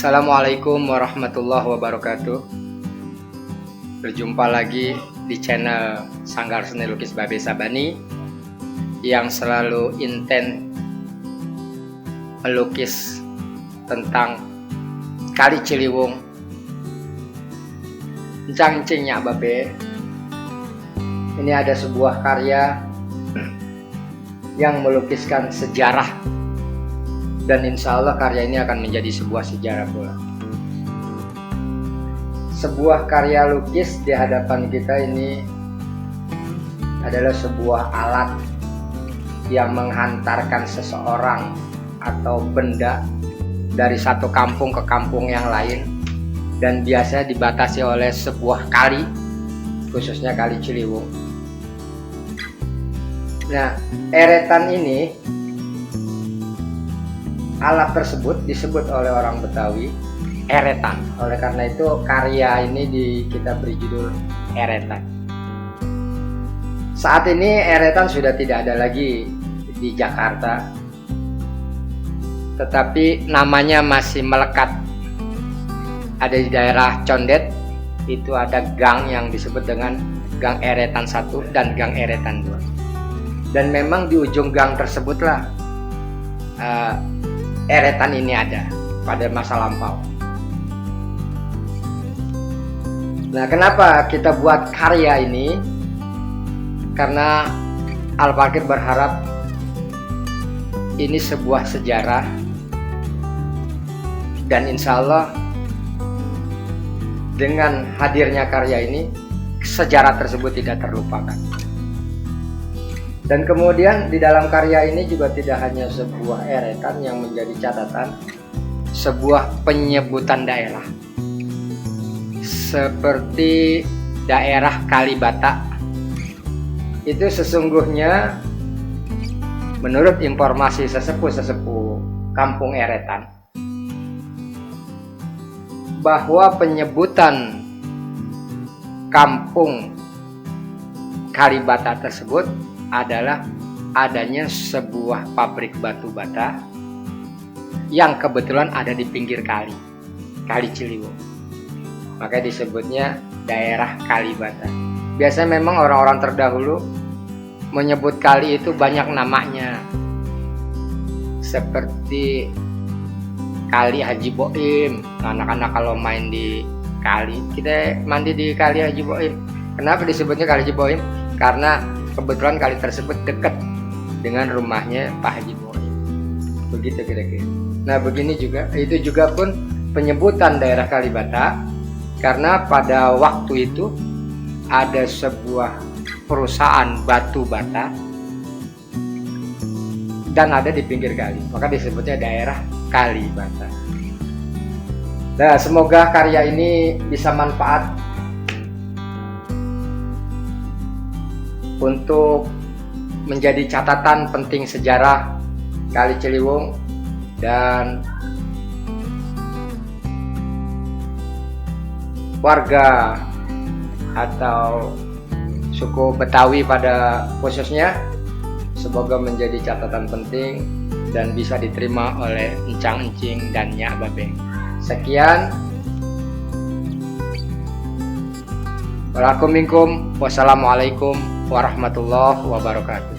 Assalamualaikum warahmatullahi wabarakatuh. Berjumpa lagi di channel Sanggar Seni Lukis Babe Sabani yang selalu intent melukis tentang Kali Ciliwung. Encang-encingnya Babe, ini ada sebuah karya yang melukiskan sejarah, dan insya Allah karya ini akan menjadi sebuah sejarah pula. Sebuah karya lukis di hadapan kita ini adalah sebuah alat yang menghantarkan seseorang atau benda dari satu kampung ke kampung yang lain, dan biasanya dibatasi oleh sebuah kali, khususnya Kali Ciliwung. Nah, eretan ini, alat tersebut disebut oleh orang Betawi eretan. Oleh karena itu karya ini kita beri judul eretan. Saat ini eretan sudah tidak ada lagi di Jakarta, tetapi namanya masih melekat. Ada di daerah Condet, itu ada gang yang disebut dengan Gang Eretan 1 dan Gang Eretan 2. Dan memang di ujung gang tersebutlah eretan ini ada pada masa lampau. Nah, kenapa kita buat karya ini? Karena Al-Fakir berharap ini sebuah sejarah, dan insya Allah dengan hadirnya karya ini, sejarah tersebut tidak terlupakan. Dan kemudian di dalam karya ini juga tidak hanya sebuah eretan yang menjadi catatan, sebuah penyebutan daerah. Seperti daerah Kalibata, itu sesungguhnya menurut informasi sesepuh kampung eretan, bahwa penyebutan kampung Kalibata tersebut adalah adanya sebuah pabrik batu bata yang kebetulan ada di pinggir Kali Ciliwung. Maka disebutnya daerah Kalibata. Biasanya memang orang-orang terdahulu menyebut kali itu banyak namanya, seperti Kali Haji Boim. Anak-anak kalau main di kali, kita mandi di Kali Haji Boim. Kenapa disebutnya Kali Haji Boim? Karena kebetulan kali tersebut dekat dengan rumahnya Pak Haji Boim. Begitu kira-kira. Nah, begini juga, itu juga pun penyebutan daerah Kalibata, karena pada waktu itu ada sebuah perusahaan batu bata dan ada di pinggir kali, maka disebutnya daerah Kalibata. Nah, semoga karya ini bisa manfaat untuk menjadi catatan penting sejarah Kali Ciliwung, dan warga atau suku Betawi pada khususnya, semoga menjadi catatan penting dan bisa diterima oleh encang-encing dan Nyak Babe. Sekian. Wassalamualaikum warahmatullahi wabarakatuh.